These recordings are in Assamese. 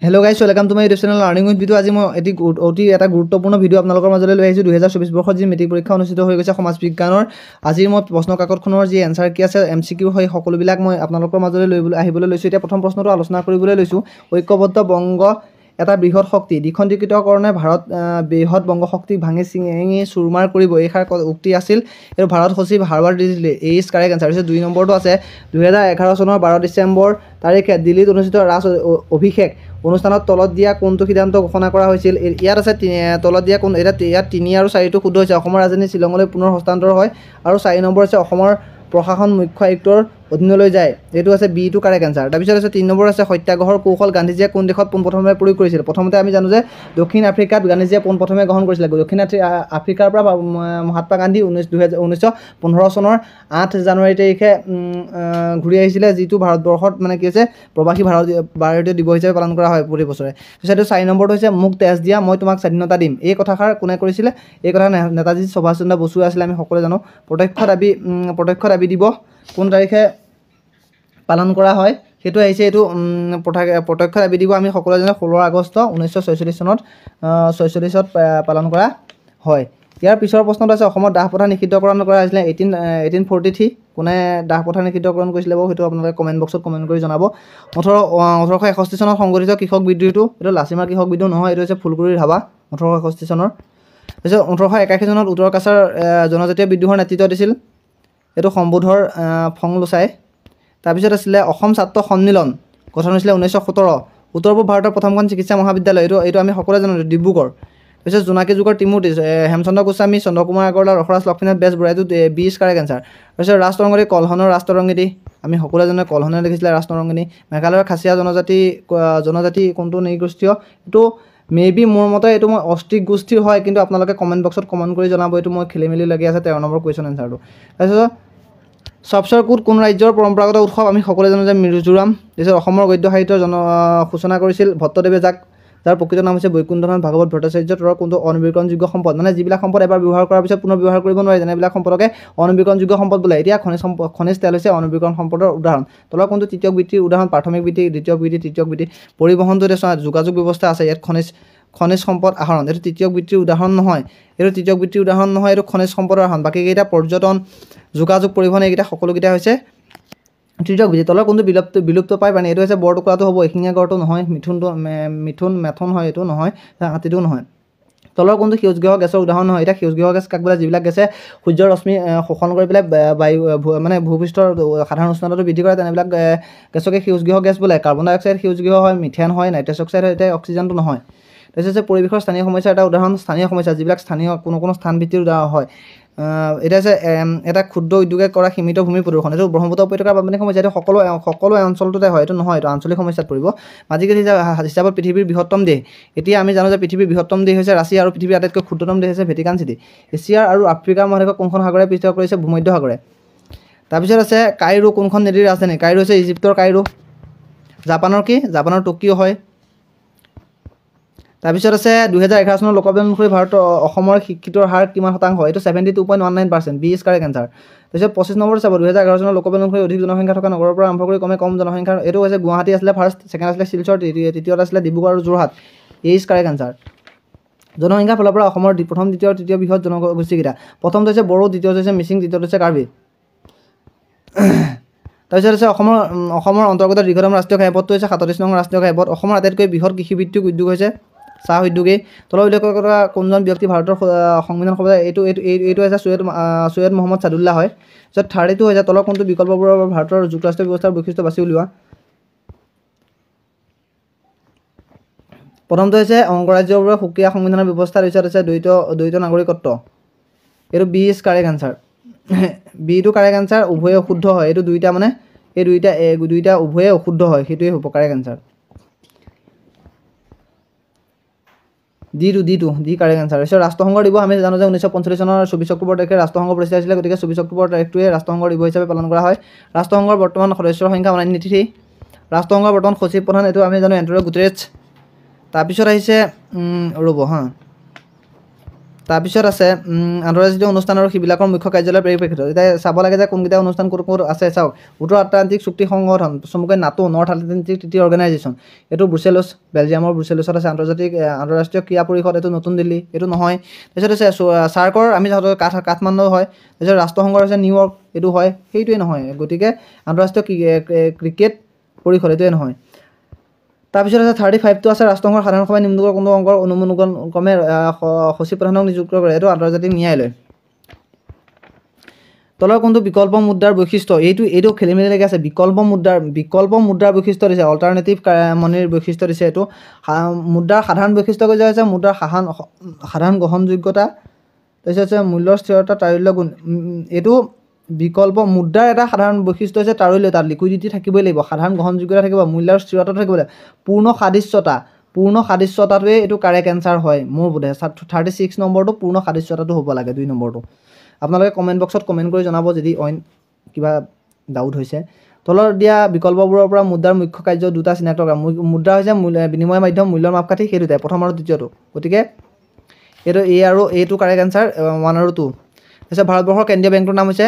Hello' guys, welcome to my YouTube channel learning with video'. আজি মই অতি এটা গুৰুত্বপূৰ্ণ ভিডিঅ' আপোনালোকৰ মাজলৈ লৈ আহিছোঁ। 2024 বৰ্ষত যি মেট্ৰিক পৰীক্ষা অনুষ্ঠিত হৈ গৈছে সমাজ বিজ্ঞানৰ, আজিৰ মই প্ৰশ্ন কাকতখনৰ যি এনচাৰ কি আছে MCQ হয় সকলোবিলাক মই আপোনালোকৰ মাজলৈ আহিবলৈ লৈছোঁ। এতিয়া প্ৰথম প্ৰশ্নটো আলোচনা কৰিবলৈ লৈছোঁ। ঐক্যবদ্ধ বংগ এটা বৃহৎ শক্তি, দ্বিখণ্ডিতকৰণে ভাৰত বৃহৎ বংগ শক্তিক ভাঙি চিঙি চুৰমাৰ কৰিব, এইষাৰ উক্তি আছিল। এইটো ভাৰত সচিব হাৰ্বাৰ্ট দিছিলে। এইজ কাৰেক্ট এনচাৰ হৈছে 2 নম্বৰটো আছে 2011 চনৰ 12 ডিচেম্বৰ তাৰিখে দিল্লীত অনুষ্ঠিত ৰাজ অভিষেক অনুষ্ঠানত তলত দিয়া কোনটো সিদ্ধান্ত ঘোষণা কৰা হৈছিল। ইয়াত আছে তলত দিয়া কোন, ইয়াত 3 আৰু 4টো শুদ্ধ হৈছে। অসমৰ ৰাজধানী শ্বিলঙলৈ পুনৰ হস্তান্তৰ হয়। আৰু 4 নম্বৰ আছে অসমৰ প্ৰশাসন মুখ্য আয়ুক্তৰ অধীনলৈ যায়, এইটো আছে বিটো কাৰেক্ট এনচাৰ। তাৰপিছত আছে 3 নম্বৰ আছে সত্যাগ্ৰহৰ কৌশল গান্ধীজীয়ে কোন দেশত পোনপ্ৰথমে প্ৰয়োগ কৰিছিল। প্ৰথমতে আমি জানো যে দক্ষিণ আফ্ৰিকাত গান্ধীজীয়ে পোনপ্ৰথমে গ্ৰহণ কৰিছিলে। দক্ষিণ আফ্ৰিকাৰ পৰা মহাত্মা গান্ধী 1915 চনৰ 8 জানুৱাৰী তাৰিখে ঘূৰি আহিছিলে, যিটো ভাৰতবৰ্ষত মানে কি হৈছে প্ৰৱাসী ভাৰতীয় দিৱস হিচাপে পালন কৰা হয় প্ৰতি বছৰে। তাৰপিছত 4 নম্বৰটো হৈছে মোক তেজ দিয়া মই তোমাক স্বাধীনতা দিম, এই কথাষাৰ কোনে কৰিছিলে। এই কথা নেতাজী সুভাষ চন্দ্ৰ বসুৱে আছিলে, আমি সকলোৱে জানো। প্ৰত্যক্ষ দাবী দিৱস কোন তাৰিখে পালন কৰা হয় সেইটো আহিছে, এইটো প্ৰত্যক্ষ দাবী দিৱস আমি সকলোৱে জানো 16 আগষ্ট 1946 চনত পালন কৰা হয়। ইয়াৰ পিছৰ প্ৰশ্নটো আছে অসমত দাহ প্ৰথা নিষিদ্ধকৰণ কৰা হৈছিলে 1843। কোনে দাহ প্ৰথা নিষিদ্ধকৰণ কৰিছিলে বাৰু সেইটো আপোনালোকে কমেণ্ট বক্সত কমেণ্ট কৰি জনাব। 1861 চনত সংঘটিত কৃষক বিদ্ৰোহটো, এইটো লাচিমাৰ কৃষক বিদ্ৰোহ নহয়, এইটো হৈছে ফুলকুৰিৰ ধাবা 1861 চনৰ। তাৰপিছত 1881 চনত উত্তৰ কাছাৰ জনজাতীয় বিদ্ৰোহৰ নেতৃত্ব দিছিল, এইটো সম্বোধৰ ফংলোচাই। তাৰপিছত আছিলে অসম ছাত্ৰ সন্মিলন গঠন হৈছিলে 1917। উত্তৰ পূব ভাৰতৰ প্ৰথমখন চিকিৎসা মহাবিদ্যালয়, এইটো আমি সকলোৱে জানো ডিব্ৰুগড়। তাৰপিছত জোনাকী যুগৰ ত্ৰিমূৰ্তি হেমচন্দ্ৰ গোস্বামী, চন্দ্ৰকুমাৰ আগৰৱালা, ৰসৰাজ লক্ষ্মীনাথ বেজবৰুৱা, এইটো 20 কাৰেক্ট এনচাৰ। তাৰপিছত ৰাজতৰংগিনী কলহনৰ ৰাজতৰংগিনী, আমি সকলোৱে জানো কলহনে লিখিছিলে ৰাজতৰংগিনী। মেঘালয়ৰ খাচীয়া জনজাতি কোনটো নৃগোষ্ঠীয়, এইটো মেবি মোৰ মতে এইটো মই অষ্ট্ৰিক গোষ্ঠীৰ হয়, কিন্তু আপোনালোকে কমেণ্ট বক্সত কমেণ্ট কৰি জনাব, এইটো মই খেলি মেলি লাগি আছে 13 নম্বৰ কুৱেশ্যন এনচাৰটো। তাৰপিছত চপচৰ কোড কোন ৰাজ্যৰ পৰম্পৰাগত উৎসৱ, আমি সকলোৱে জানো যে মিজোৰাম। তাৰপিছত অসমৰ গদ্য সাহিত্যৰ সূচনা কৰিছিল ভট্টদেৱে, যাৰ প্ৰকৃত নাম হৈছে বৈকুণ্ঠনাথ ভাগৱত ভট্টাচাৰ্য। তেওঁৰ কোনটো অনবীকৰণযোগ্য সম্পদ, মানে যিবিলাক সম্পদ এবাৰ ব্যৱহাৰ কৰাৰ পিছত পুনৰ ব্যৱহাৰ কৰিব নোৱাৰে, যেনেবিলাক সম্পদকে অনবীকৰণযোগ্য সম্পদ বোলে। এতিয়া খনিজ তেল হৈছে অনবীকৰণ সম্পদৰ উদাহৰণ। তলৰ কোনটো তৃতীয় বৃত্তিৰ উদাহৰণ, প্ৰাথমিক বৃত্তি, দ্বিতীয় বৃত্তি, তৃতীয় বৃত্তি। পৰিবহণটো এতিয়া যোগাযোগ ব্যৱস্থা আছে, ইয়াত খনিজ সম্পদ আহৰণ, এইটো তৃতীয় বৃত্তিৰ উদাহৰণ নহয়, এইটো খনিজ সম্পদৰ আহৰণ। বাকীকেইটা পৰ্যটন, যোগাযোগ, পৰিবহণ এইকেইটা সকলোকেইটা হৈছে তৃতীয় বৃত্তি। তলৰ কোনটো বিলুপ্ত পায় প্ৰাণী, এইটো হৈছে বৰটোকোলাটো হ'ব, এশিঙীয়া গড়টো নহয়, মেথুন হয়, এইটো নহয়, হাতীটোও নহয়। তলৰ কোনটো সেউজগৃহ গেছৰ উদাহৰণ নহয়, এতিয়া সেউজগৃহ গেছ কাক বোলে, যিবিলাক গেছে সূৰ্যৰ ৰশ্মি শোষণ কৰি পেলাই বায়ু মানে ভূপৃষ্ঠৰ সাধাৰণ উষ্ণতাটো বৃদ্ধি কৰে, তেনেবিলাক গেছকে সেউজগৃহ গেছ বোলে। কাৰ্বন ডাই অক্সাইড সেউজগৃহ হয়, মিথেন হয়, নাইট্ৰাছ অক্সাইড হয়, এতিয়া অক্সিজেনটো নহয়। তাৰপিছত হৈছে পৰিৱেশৰ স্থানীয় সমস্যা এটা উদাহৰণ, স্থানীয় সমস্যা যিবিলাক স্থানীয় কোনো স্থান ভিত্তিৰ উদাহৰণ হয়। এতিয়া হৈছে এটা ক্ষুদ্ৰ উদ্যোগে কৰা সীমিত ভূমি প্ৰদূষণ, এইটো ব্ৰহ্মপুত্ৰ উপত্যকাৰ বানপানী সমস্যা, এইটো সকলো অঞ্চলটোতে হয়, এইটো নহয়, এইটো আঞ্চলিক সমস্যাত পৰিব। মাজিকেল হিচাপত পৃথিৱীৰ বৃহত্তম দেশ, এতিয়া আমি জানো যে পৃথিৱীৰ বৃহত্তম দেশ হৈছে ৰাছিয়া আৰু পৃথিৱীৰ আটাইতকৈ ক্ষুদ্ৰতম দেশ হৈছে ভেটিকান চিটি। এছিয়াৰ আৰু আফ্ৰিকাৰ মহাদেশক কোনখন সাগৰে পৃষ্ঠ কৰিছে, ভূমধ্য সাগৰে। তাৰপিছত আছে কাইৰো কোনখন নদীৰ ৰাজধানী, কাইৰো হৈছে ইজিপ্তৰ কাইৰো। জাপানৰ টকিঅ' হয়। তাৰপিছত আছে 2011 চনৰ লোকপিয়ল অনুসৰি অসমৰ শিক্ষিতৰ হাৰ কিমান শতাংশ, এইটো 72.19%, 20 কাৰেক্ট এনচাৰ। তাৰপিছত 25 নম্বৰটো চাব 2011 চনৰ লোকপিয়ল অনুসৰি অধিক জনসংখ্যা থকা নগৰৰ পৰা আৰম্ভ কৰি কম জনসংখ্যাৰ, এইটো হৈছে গুৱাহাটী আছিলে ফাৰ্ষ্ট, ছেকেণ্ড আছিলে শিলচৰ, তৃতীয়ত আছিলে ডিব্ৰুগড় আৰু যোৰহাট, 20 কাৰেক্ট এনচাৰ। জনসংখ্যাৰ ফালৰ পৰা অসমৰ প্ৰথম, দ্বিতীয়, তৃতীয় বৃহৎ জনগোষ্ঠীকেইটা, প্ৰথমটো হৈছে বড়ো, দ্বিতীয়টো হৈছে মিচিং, তৃতীয়টো হৈছে কাৰ্বি। তাৰপিছত আছে অসমৰ অন্তৰ্গত দীৰ্ঘতম ৰাষ্ট্ৰীয় ঘাইপথটো হৈছে 37 নং ৰাষ্ট্ৰীয় ঘাইপথ। অসমৰ আটাইতকৈ বৃহৎ কৃষিভিত্তিক উদ্যোগ হৈছে চাহ উদ্যোগী। তলৰ উল্লেখ কৰা কোনজন ব্যক্তি ভাৰতৰ সংবিধান সভাপতি, এইটো হৈছে সৈয়দ মহম্মদ ছাদুল্লাহ হয়। তাৰপিছত 30টো হৈছে তলৰ কোনটো বিকল্পবোৰৰ ভাৰতৰ যুক্তৰাষ্ট্ৰীয় ব্যৱস্থাৰ বৈশিষ্ট্য বাছি উলিওৱা। প্ৰথমটো হৈছে অংগৰাজ্যবোৰৰ সুকীয়া সংবিধানৰ ব্যৱস্থা, তাৰপিছত হৈছে দ্বৈত নাগৰিকত্ব, এইটো 20 কাৰেক্ট এনচাৰ। বিটো কাৰেক্ট এনচাৰ, উভয়ে অশুদ্ধ হয়, এইটো দুইটা মানে এই দুইটা উভয়ে অশুদ্ধ হয়, সেইটোৱে হ'ব correct answer. D correct answer. তাৰপিছত ৰাষ্ট্ৰসংঘৰ দিৱস আমি জানো যে 1945 চনৰ 24 অক্টোবৰ তাৰিখে ৰাষ্ট্ৰসংঘ প্ৰতিষ্ঠা হৈছিলে, গতিকে 24 অক্টোবৰ তাৰিখটোৱে ৰাষ্ট্ৰসংঘৰ দিৱস হিচাপে পালন কৰা হয়। ৰাষ্ট্ৰসংঘৰ বৰ্তমান সদস্যৰ সংখ্যা 193। ৰাষ্ট্ৰসংঘৰ বৰ্তমান সচিব প্ৰধান, এইটো আমি জানো এণ্টনিঅ গুটেৰেছ। তাৰপিছত আহিছে তাৰপিছত আছে আন্তঃৰাষ্ট্ৰীয় অনুষ্ঠান আৰু সেইবিলাকৰ মুখ্য কাৰ্যালয়ৰ পৰিপ্ৰেক্ষিতত এতিয়া চাব লাগে যে কোনকেইটা অনুষ্ঠান ক'ত ক'ত আছে চাওক উত্তৰ আটলাণ্টিক চুক্তি সংগঠন চমুকৈ নাটো নৰ্থ আটলাণ্টিক ট্ৰিটি অৰ্গেনাইজেশ্যন এইটো ব্ৰুচেলছ বেলজিয়ামৰ ব্ৰুচেলছত আছে আন্তঃৰাষ্ট্ৰীয় ক্ৰীড়া পৰিষদ এইটো নতুন দিল্লী এইটো নহয় তাৰপিছত আছে চাৰ্কৰ আমি যাওঁতে কাঠমাণ্ডু হয় তাৰপিছত ৰাষ্ট্ৰসংঘৰ হৈছে নিউয়ৰ্ক এইটো হয় সেইটোৱে নহয় গতিকে আন্তঃৰাষ্ট্ৰীয় ক্ৰিকেট পৰিষদ এইটোৱে নহয় তাৰপিছত আছে 35টো আছে ৰাষ্ট্ৰসংঘৰ সাধাৰণ সভাই নিম্নলিখিত কোনো অংগৰ অনুমোদন ক্ৰমে সচিব প্ৰধানক নিযুক্ত কৰে এইটো আন্তৰ্জাতিক ন্যায়ালয় তলৰ কোনটো বিকল্প মুদ্ৰাৰ বৈশিষ্ট্য এইটো খেলি মেলি লাগি আছে বিকল্প মুদ্ৰাৰ বৈশিষ্ট্য দিছে অল্টাৰনেটিভ মানিৰ বৈশিষ্ট্য দিছে এইটো মুদ্ৰাৰ সাধাৰণ বৈশিষ্ট্য কৈ হৈছে মুদ্ৰাৰ সাধাৰণ গ্ৰহণযোগ্যতা তাৰপিছত আছে মূল্যৰ স্থিৰতা তাৰল্য গুণ এইটো বিকল্প মুদ্ৰাৰ এটা সাধাৰণ বৈশিষ্ট্য হৈছে তাৰল্য তাত লিকুইডিটি থাকিবই লাগিব সাধাৰণ গ্ৰহণযোগ্যতা থাকিব মূল্যৰ স্থিৰতা থাকিব লাগিব পূৰ্ণ সাদৃশ্যতাটোৱে এইটো কাৰেক্ট এনচাৰ হয় মোৰ বোধে 36 নম্বৰটো পূৰ্ণ সাদৃশ্যতাটো হ'ব লাগে 2 নম্বৰটো আপোনালোকে কমেণ্ট বক্সত কমেণ্ট কৰি জনাব যদি অইন কিবা ডাউট হৈছে তলৰ দিয়া বিকল্পবোৰৰ পৰা মুদ্ৰাৰ মুখ্য কাৰ্য দুটা চিনাক্ত কৰা মুদ্ৰা হৈছে বিনিময় মাধ্যম মূল্যৰ মাপকাঠি সেই দুটাই প্ৰথম আৰু দ্বিতীয়টো গতিকে এইটো এ আৰু এইটো কাৰেক্ট এনচাৰ 1 আৰু 2 তাৰপিছত ভাৰতবৰ্ষৰ কেন্দ্ৰীয় বেংকটোৰ নাম হৈছে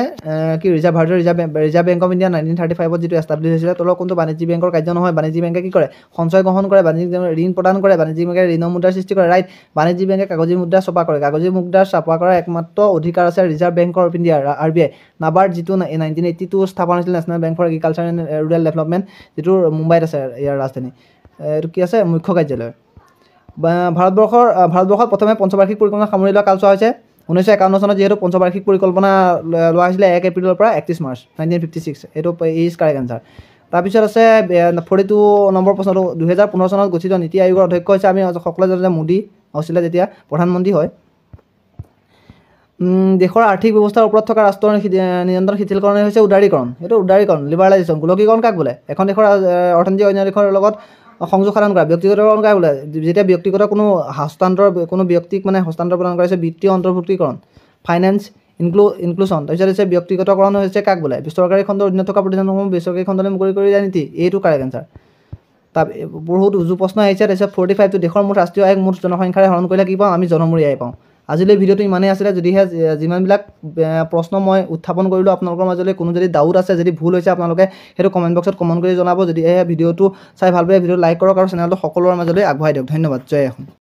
কি ভাৰতীয় ৰিজাৰ্ভ বেংক অফ ইণ্ডিয়া 1935ত যিটো এষ্টাব্লিছ হৈছিলে তলৰ কোনটো বাণিজ্যিক বেংকৰ কাৰ্য নহয় বাণিজ্যিক বেংকে কি কৰে সঞ্চয় গ্ৰহণ কৰে বাণিজ্যিক ঋণ প্ৰদান কৰে বাণিজ্যিক বেংকে ঋণ মুদ্ৰাৰ সৃষ্টি কৰে ৰাইট বাণিজ্যিক বেংকে কাগজী মুদ্ৰা ছপা কৰে কাগজী মুদ্ৰা ছপা কৰাৰ একমাত্ৰ অধিকাৰ আছে reserve bank of India RBI NABARD যিটো 1982 স্থাপন হৈছিল national bank for agriculture and rural development যিটো মুম্বাইত আছে ইয়াৰ ৰাজধানী এইটো কি আছে মুখ্য কাৰ্যালয় ভাৰতবৰ্ষত প্ৰথমে পঞ্চবাৰ্ষিক পৰিকল্পনা সামৰি লোৱা কাল চোৱা হৈছে 1951 চনত যেহেতু পঞ্চবাৰ্ষিক পৰিকল্পনা লোৱা হৈছিলে 1 এপ্ৰিলৰ পৰা 31 মাৰ্চ 1956 এইটো ইজ কাৰেক্ট এনচাৰ তাৰপিছত আছে 42 নম্বৰ প্ৰশ্নটো 2015 চনত গঠিত নীতি আয়োগৰ অধ্যক্ষ হৈছে আমি সকলোৱে জানো যে মোদী হৈছিলে যেতিয়া প্ৰধানমন্ত্ৰী হয় দেশৰ আৰ্থিক ব্যৱস্থাৰ ওপৰত থকা ৰাষ্ট্ৰৰ নিয়ন্ত্ৰণ শিথিলকৰণ হৈছে উদাৰীকৰণ এইটো উদাৰীকৰণ লিবাৰেলাইজেশ্যন গোলকীকৰণ কাক বোলে এখন দেশৰ অৰ্থনীতি অন্য দেশৰ লগত সংযোগ সাধন কৰা ব্যক্তিগতকৰণ কাক বোলে যেতিয়া ব্যক্তিগত কোনো কোনো ব্যক্তিক মানে হস্তান্তৰ প্ৰদান কৰা হৈছে বিত্তীয় অন্তৰ্ভুক্তিকৰণ ফাইনেন্স ইনক্লুশ্যন তাৰপিছত হৈছে ব্যক্তিগতকৰণ হৈছে কাক বোলে চৰকাৰী খণ্ডৰ অধীনত থকা প্ৰতিষ্ঠানসমূহ বেচৰকাৰী খণ্ডলৈ মুকলি কৰি দিয়া নীতি এইটো কাৰেক্ট এনচাৰ তাৰ বহুত উজু প্ৰশ্ন আহিছে তাৰপিছত 45টো দেশৰ মুঠ ৰাষ্ট্ৰীয় আয় মুঠ জনসংখ্যাৰে হৰণ কৰিলে কি পাওঁ আমি জনমূৰি আয় পাওঁ আজিলৈ ভিডিঅ'টো ইমানেই আছিলে যদিহে যিমানবিলাক প্ৰশ্ন মই উত্থাপন কৰিলোঁ আপোনালোকৰ মাজলৈ কোনো যদি ডাউট আছে যদি ভুল হৈছে আপোনালোকে সেইটো কমেণ্ট বক্সত কমেণ্ট কৰি জনাব যদিহে ভিডিঅ'টো চাই ভাল পায় ভিডিঅ'টো লাইক কৰক আৰু চেনেলটো সকলোৰে মাজলৈ আগবঢ়াই দিয়ক ধন্যবাদ জয় অসম।